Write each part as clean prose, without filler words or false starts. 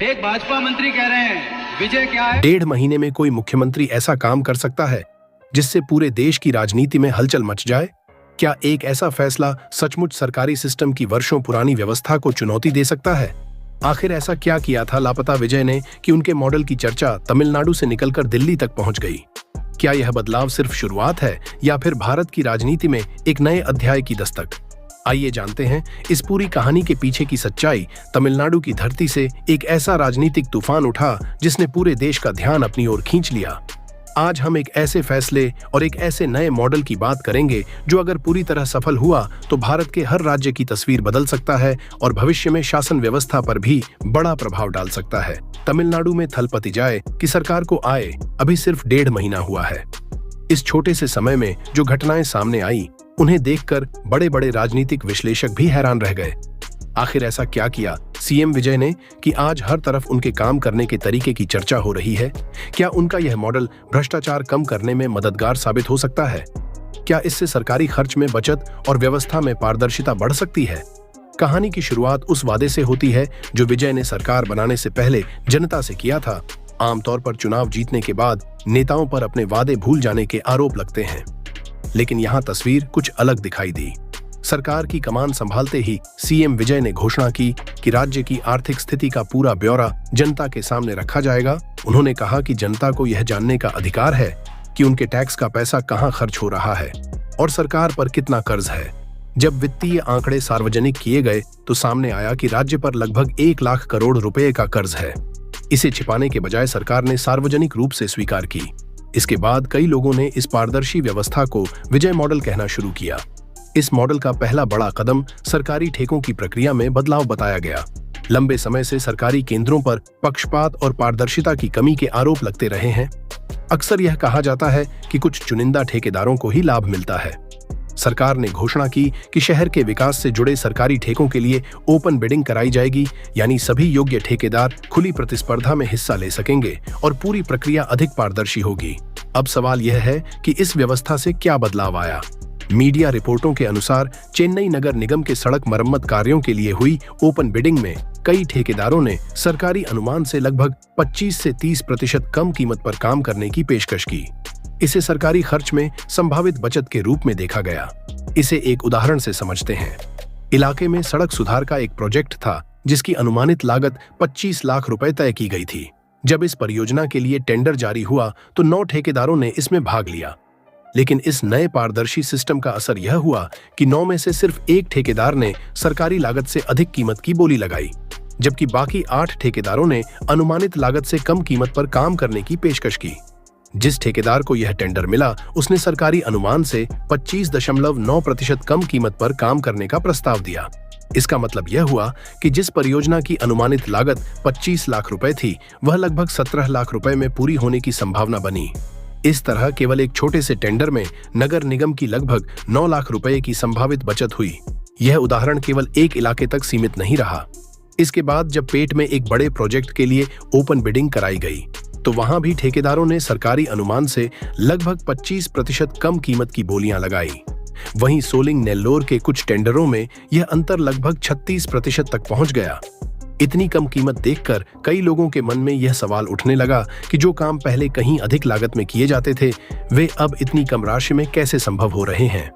एक भाजपा मंत्री कह रहे हैं विजय क्या है। 1.5 महीने में कोई मुख्यमंत्री ऐसा काम कर सकता है जिससे पूरे देश की राजनीति में हलचल मच जाए? क्या एक ऐसा फैसला सचमुच सरकारी सिस्टम की वर्षों पुरानी व्यवस्था को चुनौती दे सकता है? आखिर ऐसा क्या किया था लापता विजय ने कि उनके मॉडल की चर्चा तमिलनाडु से निकलकर दिल्ली तक पहुंच गई? क्या यह बदलाव सिर्फ शुरुआत है या फिर भारत की राजनीति में एक नए अध्याय की दस्तक? आइए जानते हैं इस पूरी कहानी के पीछे की सच्चाई। तमिलनाडु की धरती से एक ऐसा राजनीतिक तूफान उठा जिसने पूरे देश का ध्यान अपनी ओर खींच लिया। आज हम एक ऐसे फैसले और एक ऐसे नए मॉडल की बात करेंगे जो अगर पूरी तरह सफल हुआ तो भारत के हर राज्य की तस्वीर बदल सकता है और भविष्य में शासन व्यवस्था पर भी बड़ा प्रभाव डाल सकता है। तमिलनाडु में थलपति जाए कि सरकार को आए अभी सिर्फ 1.5 महीना हुआ है। इस छोटे से समय में जो घटनाएं सामने आई उन्हें देखकर बड़े बड़े राजनीतिक विश्लेषक भी हैरान रह गए। आखिर ऐसा क्या किया सीएम विजय ने कि आज हर तरफ उनके काम करने के तरीके की चर्चा हो रही है? क्या उनका यह मॉडल भ्रष्टाचार कम करने में मददगार साबित हो सकता है? क्या इससे सरकारी खर्च में बचत और व्यवस्था में पारदर्शिता बढ़ सकती है? कहानी की शुरुआत उस वादे से होती है जो विजय ने सरकार बनाने से पहले जनता से किया था। आमतौर पर चुनाव जीतने के बाद नेताओं पर अपने वादे भूल जाने के आरोप लगते हैं, लेकिन यहाँ तस्वीर कुछ अलग दिखाई दी। सरकार की कमान संभालते ही सीएम विजय ने घोषणा की कि राज्य की आर्थिक स्थिति का पूरा ब्यौरा जनता के सामने रखा जाएगा। उन्होंने कहा कि जनता को यह जानने का अधिकार है कि उनके टैक्स का पैसा कहां खर्च हो रहा है और सरकार पर कितना कर्ज है। जब वित्तीय आंकड़े सार्वजनिक किए गए तो सामने आया कि राज्य पर लगभग 1 लाख करोड़ रुपए का कर्ज है। इसे छिपाने के बजाय सरकार ने सार्वजनिक रूप से स्वीकार की। इसके बाद कई लोगों ने इस पारदर्शी व्यवस्था को विजय मॉडल कहना शुरू किया। इस मॉडल का पहला बड़ा कदम सरकारी ठेकों की प्रक्रिया में बदलाव बताया गया। लंबे समय से सरकारी केंद्रों पर पक्षपात और पारदर्शिता की कमी के आरोप लगते रहे हैं। अक्सर यह कहा जाता है कि कुछ चुनिंदा ठेकेदारों को ही लाभ मिलता है। सरकार ने घोषणा की कि शहर के विकास से जुड़े सरकारी ठेकों के लिए ओपन बिडिंग कराई जाएगी, यानी सभी योग्य ठेकेदार खुली प्रतिस्पर्धा में हिस्सा ले सकेंगे और पूरी प्रक्रिया अधिक पारदर्शी होगी। अब सवाल यह है कि इस व्यवस्था से क्या बदलाव आया? मीडिया रिपोर्टों के अनुसार चेन्नई नगर निगम के सड़क मरम्मत कार्यों के लिए हुई ओपन बिडिंग में कई ठेकेदारों ने सरकारी अनुमान से लगभग 25 से 30% कम कीमत पर काम करने की पेशकश की। इसे सरकारी खर्च में संभावित बचत के रूप में देखा गया। इसे एक उदाहरण से समझते हैं। इलाके में सड़क सुधार का एक प्रोजेक्ट था जिसकी अनुमानित लागत 25 लाख रुपए तय की गई थी। जब इस परियोजना के लिए टेंडर जारी हुआ तो 9 ठेकेदारों ने इसमें भाग लिया, लेकिन इस नए पारदर्शी सिस्टम का असर यह हुआ कि 9 में से सिर्फ 1 ठेकेदार ने सरकारी लागत से अधिक कीमत की बोली लगाई, जबकि बाकी 8 ठेकेदारों ने अनुमानित लागत से कम कीमत पर काम करने की पेशकश की। जिस ठेकेदार को यह टेंडर मिला उसने सरकारी अनुमान से 25.9% कम कीमत पर काम करने का प्रस्ताव दिया। इसका मतलब यह हुआ कि जिस परियोजना की अनुमानित लागत 25 लाख रुपए थी वह लगभग 17 लाख रुपए में पूरी होने की संभावना बनी। इस तरह केवल एक छोटे से टेंडर में नगर निगम की लगभग 9 लाख रुपए की संभावित बचत हुई। यह उदाहरण केवल एक इलाके तक सीमित नहीं रहा। इसके बाद जब पेट में एक बड़े प्रोजेक्ट के लिए ओपन बिडिंग कराई गई तो वहां भी ठेकेदारों ने सरकारी अनुमान से लगभग 25% कम कीमत की बोलियां लगाई। वहीं सोलिंग नेल्लोर के कुछ टेंडरों में यह अंतर लगभग 36% तक पहुंच गया। इतनी कम कीमत देखकर कई लोगों के मन में यह सवाल उठने लगा कि जो काम पहले कहीं अधिक लागत में किए जाते थे वे अब इतनी कम राशि में कैसे संभव हो रहे हैं।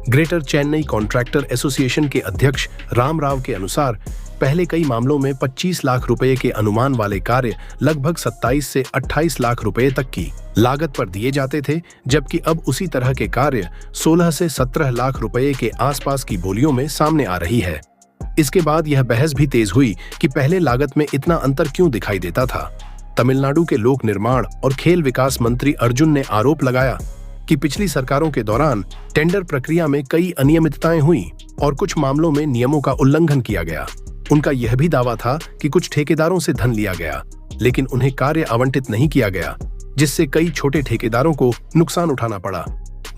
ग्रेटर चेन्नई कॉन्ट्रैक्टर एसोसिएशन के अध्यक्ष राम राव के अनुसार पहले कई मामलों में 25 लाख रुपए के अनुमान वाले कार्य लगभग 27 से 28 लाख रुपए तक की लागत पर दिए जाते थे, जबकि अब उसी तरह के कार्य 16 से 17 लाख रुपए के आसपास की बोलियों में सामने आ रही है। इसके बाद यह बहस भी तेज हुई कि पहले लागत में इतना अंतर क्यों दिखाई देता था। तमिलनाडु के लोक निर्माण और खेल विकास मंत्री अर्जुन ने आरोप लगाया कि पिछली सरकारों के दौरान टेंडर प्रक्रिया में कई अनियमितताएं हुई और कुछ मामलों में नियमों का उल्लंघन किया गया। उनका यह भी दावा था कि कुछ ठेकेदारों से धन लिया गया, लेकिन उन्हें कार्य आवंटित नहीं किया गया, जिससे कई छोटे ठेकेदारों को नुकसान उठाना पड़ा।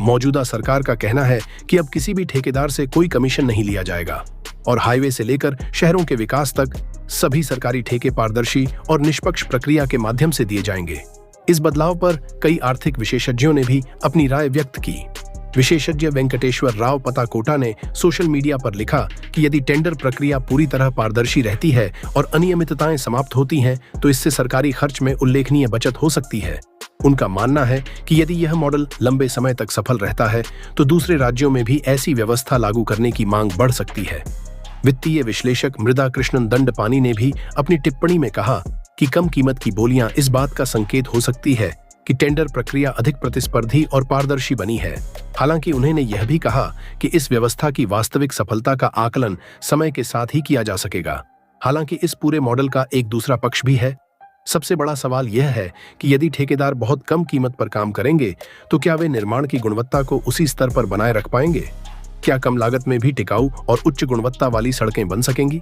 मौजूदा सरकार का कहना है कि अब किसी भी ठेकेदार से कोई कमीशन नहीं लिया जाएगा और हाईवे से लेकर शहरों के विकास तक सभी सरकारी ठेके पारदर्शी और निष्पक्ष प्रक्रिया के माध्यम से दिए जाएंगे। इस बदलाव पर कई आर्थिक विशेषज्ञों ने भी अपनी राय व्यक्त की। विशेषज्ञ वेंकटेश्वर राव पताकोटा ने सोशल मीडिया पर लिखा कि यदि टेंडर प्रक्रिया पूरी तरह पारदर्शी रहती है और अनियमितताएं समाप्त होती हैं, तो इससे सरकारी खर्च में उल्लेखनीय बचत हो सकती है। उनका मानना है कि यदि यह मॉडल लंबे समय तक सफल रहता है, तो दूसरे राज्यों में भी ऐसी व्यवस्था लागू करने की मांग बढ़ सकती है। वित्तीय विश्लेषक मृदा कृष्णन दंडपानी ने भी अपनी टिप्पणी में कहा कि कम कीमत की बोलियां इस बात का संकेत हो सकती है कि टेंडर प्रक्रिया अधिक प्रतिस्पर्धी और पारदर्शी बनी है। हालांकि उन्होंने यह भी कहा कि इस व्यवस्था की वास्तविक सफलता का आकलन समय के साथ ही किया जा सकेगा। हालांकि इस पूरे मॉडल का एक दूसरा पक्ष भी है। सबसे बड़ा सवाल यह है कि यदि ठेकेदार बहुत कम कीमत पर काम करेंगे, तो क्या वे निर्माण की गुणवत्ता को उसी स्तर पर बनाए रख पाएंगे? क्या कम लागत में भी टिकाऊ और उच्च गुणवत्ता वाली सड़कें बन सकेंगी?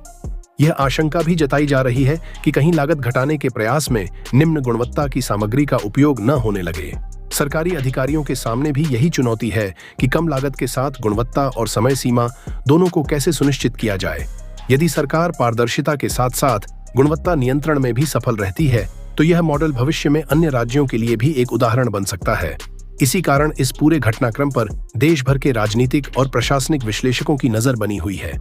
यह आशंका भी जताई जा रही है कि कहीं लागत घटाने के प्रयास में निम्न गुणवत्ता की सामग्री का उपयोग न होने लगे। सरकारी अधिकारियों के सामने भी यही चुनौती है कि कम लागत के साथ गुणवत्ता और समय सीमा दोनों को कैसे सुनिश्चित किया जाए। यदि सरकार पारदर्शिता के साथ साथ गुणवत्ता नियंत्रण में भी सफल रहती है, तो यह मॉडल भविष्य में अन्य राज्यों के लिए भी एक उदाहरण बन सकता है। इसी कारण इस पूरे घटनाक्रम पर देश भर के राजनीतिक और प्रशासनिक विश्लेषकों की नजर बनी हुई है।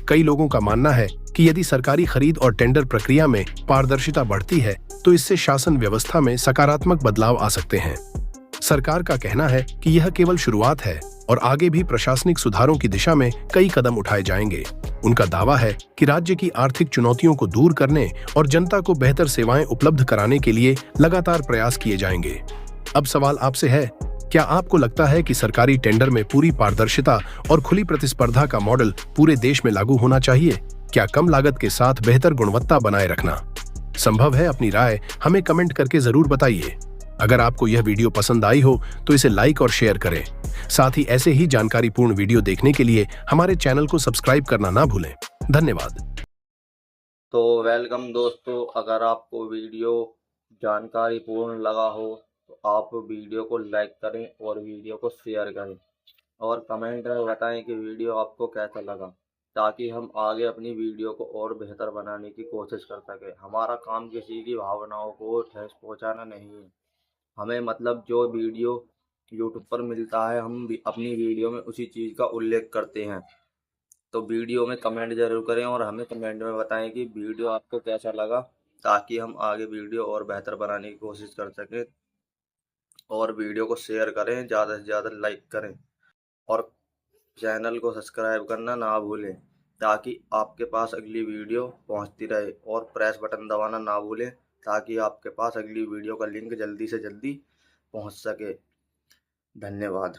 कई लोगों का मानना है कि यदि सरकारी खरीद और टेंडर प्रक्रिया में पारदर्शिता बढ़ती है, तो इससे शासन व्यवस्था में सकारात्मक बदलाव आ सकते हैं। सरकार का कहना है कि यह केवल शुरुआत है और आगे भी प्रशासनिक सुधारों की दिशा में कई कदम उठाए जाएंगे। उनका दावा है कि राज्य की आर्थिक चुनौतियों को दूर करने और जनता को बेहतर सेवाएं उपलब्ध कराने के लिए लगातार प्रयास किए जाएंगे। अब सवाल आपसे है, क्या आपको लगता है कि सरकारी टेंडर में पूरी पारदर्शिता और खुली प्रतिस्पर्धा का मॉडल पूरे देश में लागू होना चाहिए? क्या कम लागत के साथ बेहतर गुणवत्ता बनाए रखना संभव है? अपनी राय हमें कमेंट करके जरूर बताइए। अगर आपको यह वीडियो पसंद आई हो तो इसे लाइक और शेयर करें। साथ ही ऐसे ही जानकारीपूर्ण वीडियो देखने के लिए हमारे चैनल को सब्सक्राइब करना ना भूलें। धन्यवाद। तो वेलकम दोस्तों, अगर आपको वीडियो जानकारीपूर्ण लगा हो तो आप वीडियो को लाइक करें और वीडियो को शेयर करें और कमेंट में बताएं कि वीडियो आपको कैसा लगा, ताकि हम आगे अपनी वीडियो को और बेहतर बनाने की कोशिश कर सकें। हमारा काम किसी की भावनाओं को ठेस पहुंचाना नहीं है। हमें मतलब जो वीडियो यूट्यूब पर मिलता है, हम भी अपनी वीडियो में उसी चीज़ का उल्लेख करते हैं। तो वीडियो में कमेंट जरूर करें और हमें कमेंट में बताएं कि वीडियो आपको कैसा लगा, ताकि हम आगे वीडियो और बेहतर बनाने की कोशिश कर सकें। और वीडियो को शेयर करें, ज़्यादा से ज़्यादा लाइक करें और चैनल को सब्सक्राइब करना ना भूलें, ताकि आपके पास अगली वीडियो पहुंचती रहे। और प्रेस बटन दबाना ना भूलें, ताकि आपके पास अगली वीडियो का लिंक जल्दी से जल्दी पहुंच सके। धन्यवाद।